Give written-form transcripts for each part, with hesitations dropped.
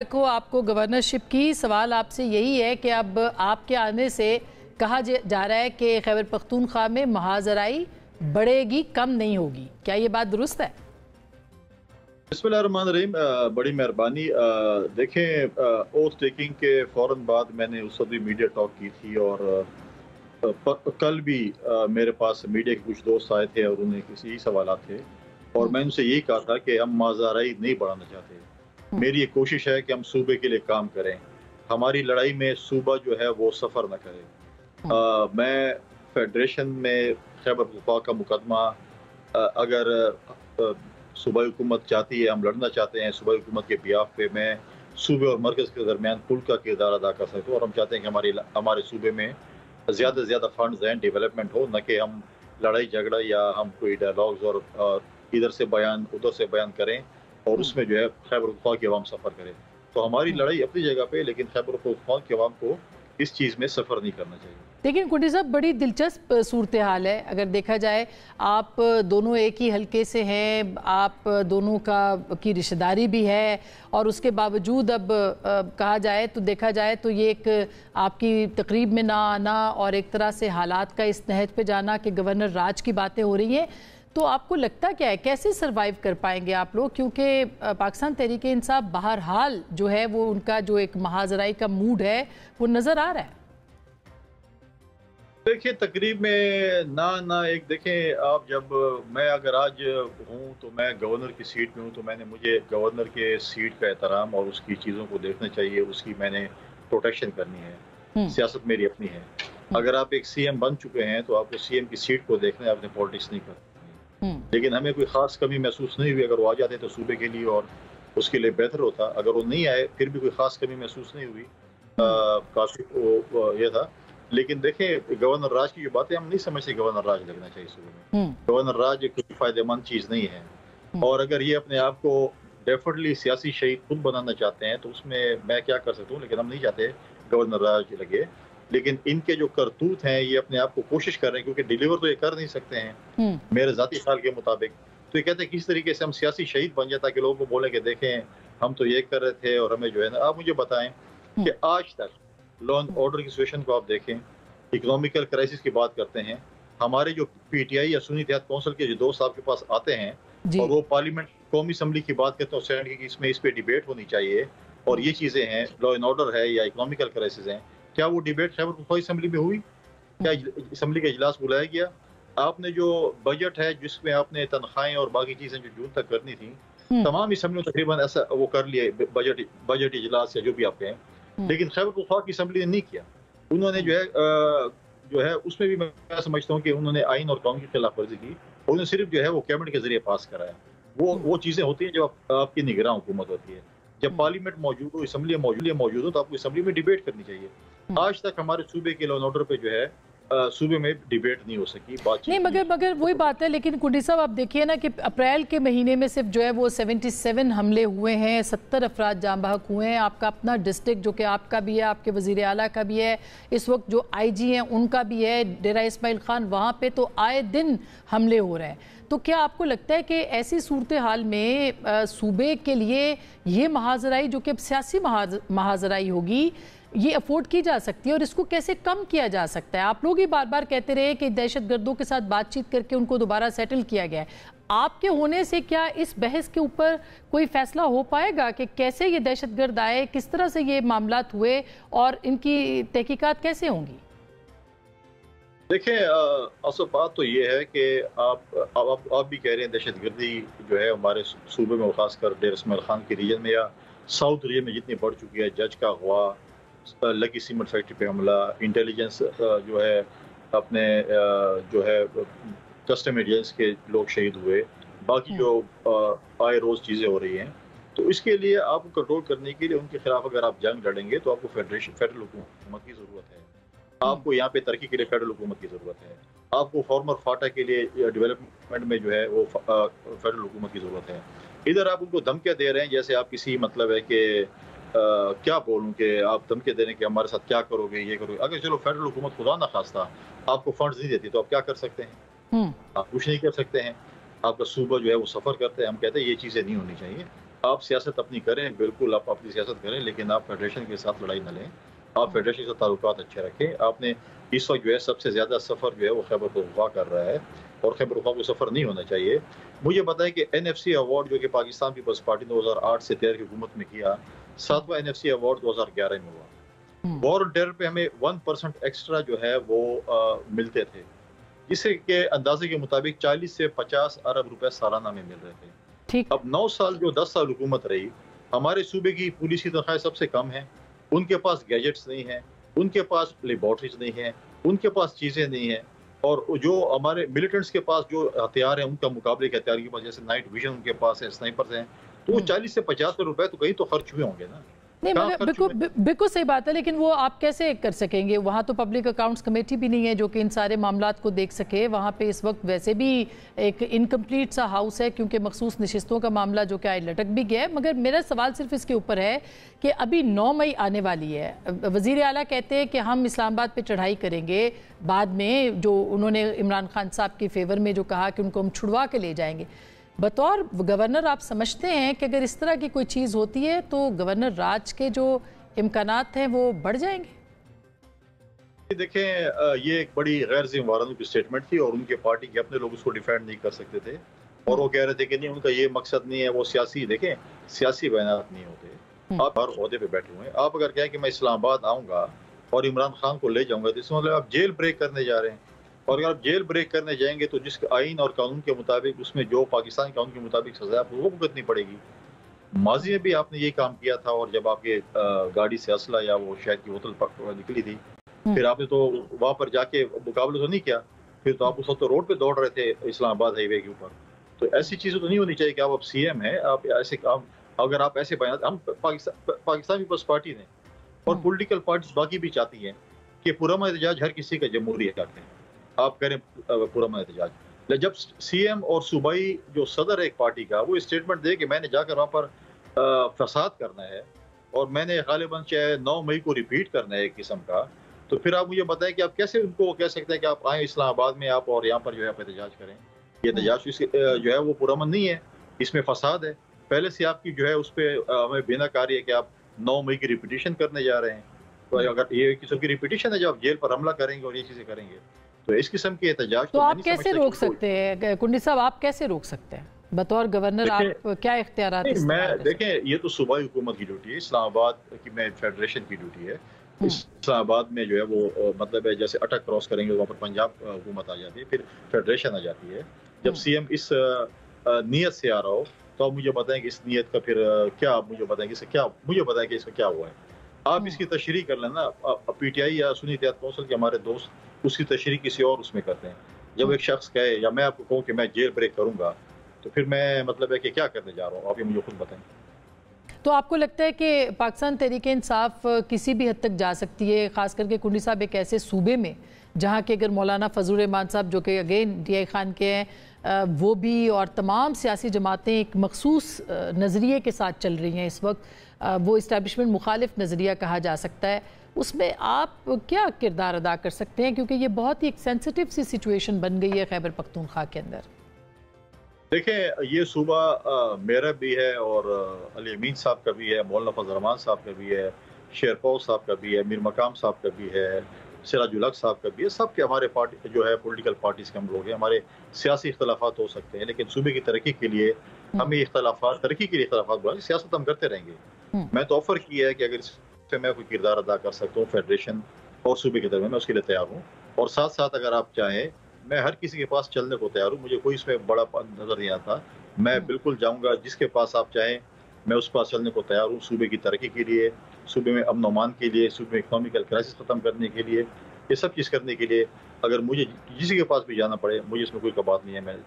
को आपको गवर्नरशिप की सवाल आपसे यही है कि अब आपके आने से कहा जा रहा है कि खैबर पख्तूनख्वा में महाजराई बढ़ेगी, कम नहीं होगी। क्या ये बात दुरुस्त है? बिस्मिल्लाहिर्रहमानिर्रहीम। बड़ी मेहरबानी। देखें, ओथ टेकिंग के फ़ौरन बाद मैंने उस वक्त भी मीडिया टॉक की थी और कल भी मेरे पास मीडिया के कुछ दोस्त आए थे और उन्हें किसी ही सवाल थे और मैंने उनसे यही कहा था कि हम महाजराई नहीं बढ़ाना चाहते। मेरी एक कोशिश है कि हम सूबे के लिए काम करें, हमारी लड़ाई में सूबा जो है वो सफ़र न करे। मैं फेडरेशन में खैबर पख्तूनख्वा का मुकदमा अगर सूबाई हुकूमत चाहती है, हम लड़ना चाहते हैं सूबाई हुकूमत के बिहाफ पे, मैं सूबे और मरकज़ के दरमियान पुल का किरदार अदा कर सकता हूँ और हम चाहते हैं कि हमारे सूबे में ज़्यादा से ज़्यादा फंड्स हैं, डेवलपमेंट हो, न कि हम लड़ाई झगड़ा या हम कोई डायलॉग्स और इधर से बयान उधर से बयान करें और उसमें जो है खैबर पख्तूनख्वा की आवाम सफ़र करे। तो हमारी लड़ाई अपनी जगह पे, लेकिन खैबर पख्तूनख्वा की आवाम को इस चीज़ में सफ़र नहीं करना चाहिए। लेकिन कुंडी साहब, बड़ी दिलचस्प सूरत हाल है। अगर देखा जाए, आप दोनों एक ही हलके से हैं, आप दोनों की रिश्तेदारी भी है और उसके बावजूद अब कहा जाए तो देखा जाए तो ये एक आपकी तकरीब में ना आना और एक तरह से हालात का इस नहज पे जाना कि गवर्नर राज की बातें हो रही हैं, तो आपको लगता क्या है कैसे सरवाइव कर पाएंगे आप लोग? क्योंकि पाकिस्तान तहरीक इंसाफ बहरहाल जो है वो उनका जो एक महाजराई का मूड है वो नज़र आ रहा है। देखिए, तकरीब में ना एक देखें आप, जब मैं अगर आज हूँ तो मैं गवर्नर की सीट में हूँ, तो मुझे गवर्नर के सीट का एहतराम और उसकी चीज़ों को देखना चाहिए, उसकी मैंने प्रोटेक्शन करनी है। सियासत मेरी अपनी है। अगर आप एक सीएम बन चुके हैं तो आपको सीएम की सीट को देखना है, आपने पॉलिटिक्स नहीं करनी। लेकिन हमें कोई ख़ास कमी महसूस नहीं हुई। अगर वो आ जाते तो सूबे के लिए और उसके लिए बेहतर होता। अगर वो नहीं आए फिर भी कोई ख़ास कमी महसूस नहीं हुई। काफ़ी ये था। लेकिन देखें, गवर्नर राज की जो बातें, हम नहीं समझते गवर्नर राज लगना चाहिए सूबे में। गवर्नर राज कोई फ़ायदेमंद चीज़ नहीं है और अगर ये अपने आप को डेफिनेटली सियासी शहीद खुद बनाना चाहते हैं तो उसमें मैं क्या कर सकता हूँ, लेकिन हम नहीं चाहते गवर्नर राज लगे। लेकिन इनके जो करतूत हैं, ये अपने आप को कोशिश कर रहे हैं, क्योंकि डिलीवर तो ये कर नहीं सकते हैं मेरे ज़ाती ख्याल के मुताबिक। तो ये कहते हैं किस तरीके से हम सियासी शहीद बन जाए ताकि लोगों को बोले कि देखें हम तो ये कर रहे थे और हमें जो है ना। आप मुझे बताएं कि आज तक लॉ एंड ऑर्डर की सिचुएशन को आप देखें, इकोनॉमिकल क्राइसिस की बात करते हैं, हमारे जो पीटीआई या सुन्नी इत्तेहाद कौंसिल के जो दोस्त आपके पास आते हैं और वो पार्लियामेंट कौमी असम्बली की बात करते हैं सेनेट की, इसमें इस पे डिबेट होनी चाहिए और ये चीज़ें हैं, लॉ एंड ऑर्डर है या इकोनॉमिकल क्राइसिस है, क्या वो डिबेट खैबर पख्तूनख्वा असम्बली में हुई? क्या असम्बली का इजलास बुलाया गया? आपने जो बजट है जिसमें आपने तनख्वाहें और बाकी चीज़ें जो जून तक करनी थी, तमाम असम्बलियों तकरीबन ऐसा वो कर लिए, बजट इजलास या जो भी आप कहें, लेकिन खैबर पख्तूनख्वा की असम्बली ने नहीं किया। उन्होंने जो है उसमें भी मैं समझता हूँ कि उन्होंने आइन और कानून की खिलाफ वर्जी की। उन्होंने सिर्फ जो है वो कैबिनेट के जरिए पास कराया। वो चीज़ें होती हैं जब आपकी निगरान हुकूमत होती है। जब पार्लियामेंट मौजूद हो, असम्बली मौजूद हो, तो आपको असम्बली में डिबेट करनी चाहिए। आज तक हमारे सूबे के लॉ एंड ऑर्डर पे जो है सूबे में डिबेट नहीं हो सकी, बातचीत नहीं। मगर वही बात है। लेकिन कुंडी साहब, आप देखिए ना कि अप्रैल के महीने में सिर्फ जो है वो 77 हमले हुए हैं, 70 अफराद जाँ बहक हुए हैं। आपका अपना डिस्ट्रिक्ट जो कि आपका भी है, आपके वज़ीर आला का भी है, इस वक्त जो आईजी हैं उनका भी है, डेरा इस्माइल खान, वहाँ पे तो आए दिन हमले हो रहे हैं। तो क्या आपको लगता है कि ऐसी सूरत हाल में सूबे के लिए ये महाजराई, जो कि अब सियासी महाजराई होगी, ये अफोर्ड की जा सकती है और इसको कैसे कम किया जा सकता है? आप लोग ही बार बार कहते रहे कि दहशतगर्दों के साथ बातचीत करके उनको दोबारा सेटल किया गया है। आपके होने से क्या इस बहस के ऊपर कोई फैसला हो पाएगा कि कैसे ये दहशतगर्द आए, किस तरह से ये मामलात हुए और इनकी तहकीकात कैसे होंगी? देखें, असल बात तो ये है कि आप भी कह रहे हैं दहशतगर्दी जो है हमारे सूबे में, खासकर डेरा इस्माइल खान के रीजन में या साउथ रीजन में जितनी बढ़ चुकी है, जज का अगवा, लकी सीमेंट फैक्ट्री पे हमला, इंटेलिजेंस जो है अपने जो है कस्टम एजेंट्स के लोग शहीद हुए, बाकी जो आए रोज़ चीज़ें हो रही हैं। तो इसके लिए आपको कंट्रोल करने के लिए उनके खिलाफ अगर आप जंग लड़ेंगे तो आपको फेडरल हुकूमत की ज़रूरत है। आपको यहाँ पे तरक्की के लिए फेडरल हुकूमत की ज़रूरत है। आपको फॉर्मर फाटा के लिए डेवलपमेंट में जो है वो फेडरल हुकूमत की ज़रूरत है। इधर आप उनको धमकियाँ दे रहे हैं जैसे आप किसी मतलब है कि क्या बोलूँ कि आप धमकी दे रहे हैं कि हमारे साथ क्या करोगे, ये करोगे। अगर चलो फेडरल हुकूमत खुदा ना खास्ता आपको फंड्स नहीं देती तो आप क्या कर सकते हैं? आप कुछ नहीं कर सकते हैं। आपका सूबा जो है वो सफ़र करते हैं। हम कहते हैं ये चीज़ें नहीं होनी चाहिए। आप सियासत अपनी करें, बिल्कुल आप अपनी सियासत करें, लेकिन आप फेडरेशन के साथ लड़ाई न लें। आप फेडरेशन से ताल्लुकात अच्छे रखें। आपने इस वक्त जो है सबसे ज़्यादा सफ़र जो है वो खैबर पख्तूनख्वा कर रहा है, और खैबर पख्तूनख्वा को सफ़र नहीं होना चाहिए। मुझे बताएं कि NFC अवार्ड जो कि पाकिस्तान पीपल्स पार्टी 2008 से 13 की हुकूमत में किया, 7वां NFC अवार्ड 2011 में हुआ। वॉर ऑन टेरर पे हमें 1% एक्स्ट्रा जो है वो मिलते थे, जिससे के अंदाजे के मुताबिक 40 से 50 अरब रुपए सालाना में मिल रहे थे। ठीक। अब 9 साल जो 10 साल हुकूमत रही, हमारे सूबे की पुलिस की तनख्वाहें सबसे कम है, उनके पास गैजेट्स नहीं है, उनके पास लेबॉर्ट्रीज नहीं है, उनके पास चीज़ें नहीं है, और जो हमारे मिलिटेंट्स के पास जो हथियार हैं उनका मुकाबले के हथियार के पास, जैसे नाइट विजन उनके पास है, स्नाइपर्स हैं, तो वो 40 से 50 करोड़ रुपए तो कहीं तो खर्च हुए होंगे ना। नहीं, मगर बिल्कुल सही बात है, लेकिन वो आप कैसे कर सकेंगे? वहाँ तो पब्लिक अकाउंट्स कमेटी भी नहीं है जो कि इन सारे मामलात को देख सके। वहाँ पे इस वक्त वैसे भी एक इनकम्प्लीट सा हाउस है, क्योंकि मखसूस नशिस्तों का मामला जो कि लटक भी गया है। मगर मेरा सवाल सिर्फ इसके ऊपर है कि अभी 9 मई आने वाली है, वज़ीर आला कहते हैं कि हम इस्लामाबाद पे चढ़ाई करेंगे, बाद में जो उन्होंने इमरान खान साहब के फेवर में जो कहा कि उनको हम छुड़वा के ले जाएंगे, बतौर गवर्नर आप समझते हैं कि अगर इस तरह की कोई चीज़ होती है तो गवर्नर राज के जो इम्कानात हैं वो बढ़ जाएंगे? देखें, ये एक बड़ी गैर ज़िम्मेदाराना की स्टेटमेंट थी, और उनके पार्टी के अपने लोग उसको डिफेंड नहीं कर सकते थे, और वो कह रहे थे कि नहीं, उनका ये मकसद नहीं है, वो सियासी, देखें सियासी बयानात नहीं होते। आप हर ओहदे पे बैठे हुए हैं, आप अगर कहें कि मैं इस्लामाबाद आऊँगा और इमरान खान को ले जाऊँगा, तो इसमें मतलब आप जेल ब्रेक करने जा रहे हैं। और अगर आप जेल ब्रेक करने जाएंगे तो जिस आइन और कानून के मुताबिक, उसमें जो पाकिस्तान कानून के मुताबिक सजा आपको वो भुगतनी पड़ेगी। माजी में भी आपने ये काम किया था, और जब आपके गाड़ी से असला या वो शहद की बोतल निकली थी, फिर आपने तो वहाँ पर जाके मुकाबला तो नहीं किया, फिर तो आप उस वक्त तो रोड पे दौड़ रहे थे इस्लामाबाद हाईवे के ऊपर। तो ऐसी चीज़ें तो नहीं होनी चाहिए कि आप अब CM हैं, आप ऐसे काम, अगर आप ऐसे बयान, हम पाकिस्तान पीपल्स पार्टी ने और पॉलिटिकल पार्टीज बाकी भी चाहती हैं कि पुरअमन एहतजाज हर किसी का जमहूरी हक है, आप करें पुरअमन एहतजाज। जब CM और सूबाई जो सदर है एक पार्टी का, वो स्टेटमेंट दे कि मैंने जाकर वहाँ पर फसाद करना है और मैंने गालिबन चाहे 9 मई को रिपीट करना है एक किस्म का, तो फिर आप मुझे बताएं कि आप कैसे उनको कह सकते हैं कि आप आए इस्लामाबाद में आप और यहाँ पर जो है आप एहतजाज करें। ये एहतजाज जो है वो पुरअमन नहीं है, इसमें फसाद है। पहले से आपकी जो है उस पर हमें बिनाकारी है कि आप 9 मई की रिपीटिशन करने जा रहे हैं। तो अगर ये किस्म की रिपीटिशन है, जब आप जेल पर हमला करेंगे और ये चीज़ें करेंगे, तो इस किस्म के एहतजाज तो आप कैसे रोक सकते हैं? कुंडी साहब, आप कैसे रोक सकते हैं बतौर गवर्नर? आप क्या इख्तियारात? मैं देखें, ये तो सूबाई हुकूमत की ड्यूटी है, इस्लामाबाद की में फेडरेशन की ड्यूटी है। इस्लामाबाद में जो है वो मतलब है जैसे अटक क्रॉस करेंगे वहाँ पर पंजाब हुकूमत आ जाती है, फिर फेडरेशन आ जाती है। जब CM इस नीयत से आ रहा हो, तो आप मुझे बताएं कि इस नीयत का फिर क्या, आप मुझे बताएं कि इसका क्या हुआ है। आप इसकी तशरीह कर लेना। PTI या सुन्नी इत्तेहाद कौंसिल के हमारे दोस्त उसकी तशरीह किसी और उसमें करते हैं। जब एक शख्स कहे या मैं आपको कहूँ कि मैं जेल ब्रेक करूंगा, तो फिर मैं मतलब है कि क्या करने जा रहा हूँ, आप ये मुझे खुद बताएं। तो आपको लगता है कि पाकिस्तान तहरीक-ए-इंसाफ किसी भी हद तक जा सकती है, खास करके कुंडी साहब एक ऐसे सूबे में जहाँ के अगर मौलाना फजल रहमान साहब जो कि अगेन DI खान के हैं, वो भी और तमाम सियासी जमातें एक मखसूस नज़रिए के साथ चल रही हैं इस वक्त, वो इस्टेब्लिशमेंट मुखालिफ नज़रिया कहा जा सकता है, उसमें आप क्या किरदार अदा कर सकते हैं? क्योंकि ये बहुत ही एक सेंसिटिव सी सिचुएशन बन गई है खैबर पख्तूनख्वा के अंदर। देखें, ये सूबा मेरा भी है और अली अमीन साहब का भी है, मौलाना फजल रहमान साहब का भी है, शेरपौर साहब का भी है, मीर मकाम साहब का भी है, सिराजुल हक साहब का भी है। सब के हमारे पार्टी जो है पॉलिटिकल पार्टीज के हम लोग हैं। हमारे सियासी इख्तलाफात हो सकते हैं, लेकिन सूबे की तरक्की के लिए हमें तरक्की के लिए इख्तलाफात बुलाएं, सियासत हम करते रहेंगे। मैं तो ऑफर किया है कि अगर इससे मैं कोई किरदार अदा कर सकता हूँ फेडरेशन और सूबे की तरफ, मैं उसके लिए तैयार हूँ। और साथ साथ अगर आप चाहें, मैं हर किसी के पास चलने को तैयार हूँ, मुझे कोई इसमें बड़ा नजर नहीं आता। मैं बिल्कुल जाऊँगा जिसके पास आप चाहें, मैं उस पास चलने को तैयार हूँ, सूबे की तरक्की के लिए, सूबे में अमन अमान के लिए, सूबे में इकोनॉमिकल क्राइसिस ख़त्म करने के लिए, ये सब चीज़ करने के लिए अगर मुझे किसी के पास भी जाना पड़े, मुझे इसमें कोई कबात नहीं है।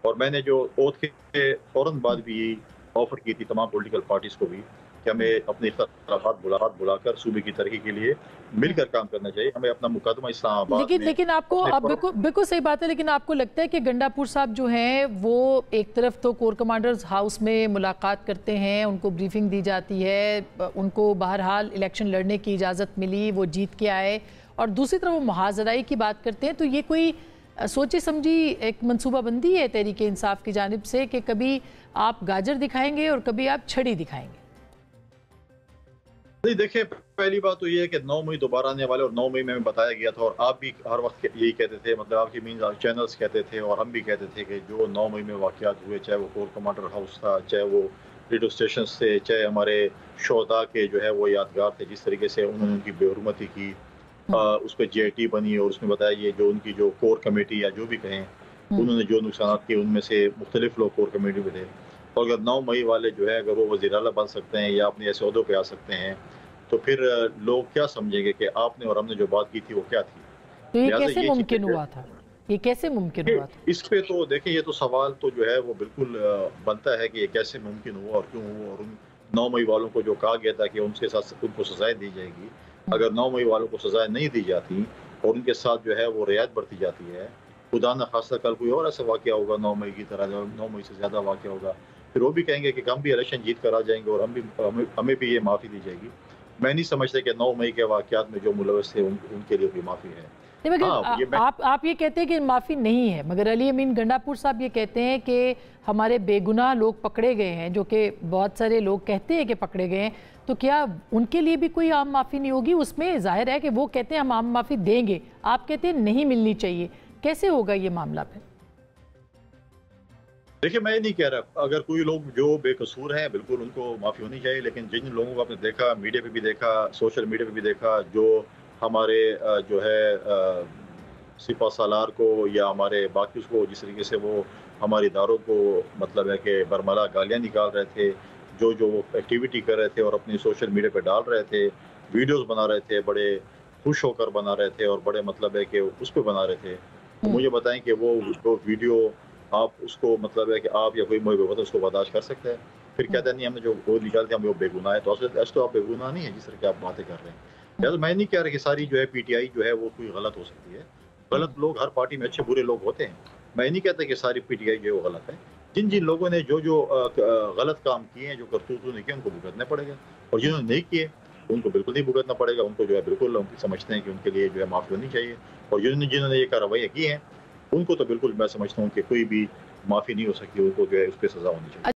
और मैंने जो ओथ के फ़ौरन बाद भी ऑफ़र की थी तमाम पॉलिटिकल पार्टीज़ को भी कि हमें अपने इख्तलाफात बुलाकर सूबे की तरक्की के लिए मिलकर काम करना चाहिए। हमें अपना मुकदमा इस्लामाबाद लेकिन आपको अब बिल्कुल सही बात है, लेकिन आपको लगता है कि गंडापुर साहब जो हैं वो एक तरफ तो कोर कमांडर्स हाउस में मुलाकात करते हैं, उनको ब्रीफिंग दी जाती है, उनको बहरहाल इलेक्शन लड़ने की इजाज़त मिली, वो जीत के आए, और दूसरी तरफ वो मुहाजराई की बात करते हैं, तो ये कोई सोची समझी एक मनसूबाबंदी है तहरीक इंसाफ की जानिब से कि कभी आप गाजर दिखाएंगे और कभी आप छड़ी दिखाएंगे? नहीं, देखिए, पहली बात तो ये है कि 9 मई दोबारा आने वाले, और 9 मई में बताया गया था, और आप भी हर वक्त यही कहते थे, मतलब आपकी मीन चैनल्स कहते थे और हम भी कहते थे कि जो 9 मई में वाक़यात हुए, चाहे वो कोर कमांडर हाउस था, चाहे वो रेडियो स्टेशन थे, चाहे हमारे शोहदा के जो है वो यादगार थे, जिस तरीके से उन्होंने उनकी बेहुरमती की, उस पर JIT बनी, और उसमें बताया ये जो उनकी जो कोर कमेटी या जो भी कहें, उन्होंने जो नुकसान किए उनमें से मुख्तलिफ लोग कोर कमेटी में थे। और अगर 9 मई वाले जो है अगर वो वज़ीर आला बन सकते हैं या अपने ऐसे ओहदों पे आ सकते हैं, तो फिर लोग क्या समझेंगे कि आपने और हमने जो बात की थी वो क्या थी। तो ये कैसे मुमकिन हुआ था? ये कैसे मुमकिन हुआ था? इस पे तो देखिए, ये तो सवाल तो जो है वो बिल्कुल बनता है कि ये कैसे मुमकिन हुआ और क्यों हुआ, और उन 9 मई वालों को जो कहा गया था कि उनके साथ उनको सजाएं दी जाएगी, अगर 9 मई वालों को सजाएं नहीं दी जाती और उनके साथ जो है वो रियायत बरती जाती है, खुदा न खास्ता कल कोई और ऐसा वाक़या होगा 9 मई की तरह, 9 मई से ज़्यादा वाक़या होगा, फिर वो भी कहेंगे कि हम भी इलेक्शन जीत कर आ जाएंगे और हमें भी ये माफ़ी दी जाएगी। मैं नहीं समझता कि 9 मई के वाक़यात में जो मुलव्वस थे उनके लिए कोई माफ़ी है। नहीं, मगर आप ये कहते हैं कि माफ़ी नहीं है, मगर अली अमीन गंडापुर साहब ये कहते हैं कि हमारे बेगुनाह लोग पकड़े गए हैं, जो कि बहुत सारे लोग कहते हैं कि पकड़े गए हैं, तो क्या उनके लिए भी कोई आम माफ़ी नहीं होगी? उसमें जाहिर है कि वो कहते हैं हम आम माफ़ी देंगे, आप कहते हैं नहीं मिलनी चाहिए, कैसे होगा ये मामला फिर? देखिए, मैं ये नहीं कह रहा, अगर कोई लोग जो बेकसूर हैं बिल्कुल उनको माफ़ी होनी चाहिए, लेकिन जिन लोगों को आपने देखा, मीडिया पे भी देखा, सोशल मीडिया पे भी देखा, जो हमारे जो है सिपा सालार को या हमारे बाकी उसको जिस तरीके से वो हमारे इदारों को मतलब है कि बरमला गालियाँ निकाल रहे थे, जो वो एक्टिविटी कर रहे थे और अपनी सोशल मीडिया पे डाल रहे थे, वीडियोस बना रहे थे, बड़े खुश होकर बना रहे थे और बड़े मतलब है कि उस पे बना रहे थे, तो मुझे बताएं कि वो वीडियो आप उसको मतलब है कि आप या कोई मुझे उसको बर्दाश्त कर सकते हैं? फिर कहते नहीं हमने जो वो निकालते हम वो बेगुनाह है, तो ऐसे तो आप बेगुनाह नहीं है जिस तरह की आप बातें कर रहे हैं। तो मैं नहीं कह रहा कि सारी जो है PTI जो है वो कोई गलत हो सकती है, गलत लोग हर पार्टी में अच्छे बुरे लोग होते हैं, मैं नहीं कहता कि सारी PTI जो है वो गलत है। जिन लोगों ने जो गलत काम किए हैं, जो करतूत उन्होंने किए, उनको भुगतना पड़ेगा, और जिन्होंने नहीं किए उनको बिल्कुल नहीं भुगतना पड़ेगा, उनको जो है बिल्कुल समझते हैं कि उनके लिए जो है माफ़ी होनी चाहिए, और जिन्होंने ये कार्रवाई की हैं उनको तो बिल्कुल मैं समझता हूँ कि कोई भी माफ़ी नहीं हो सकती, उनको जो है उस पर सज़ा होनी चाहिए।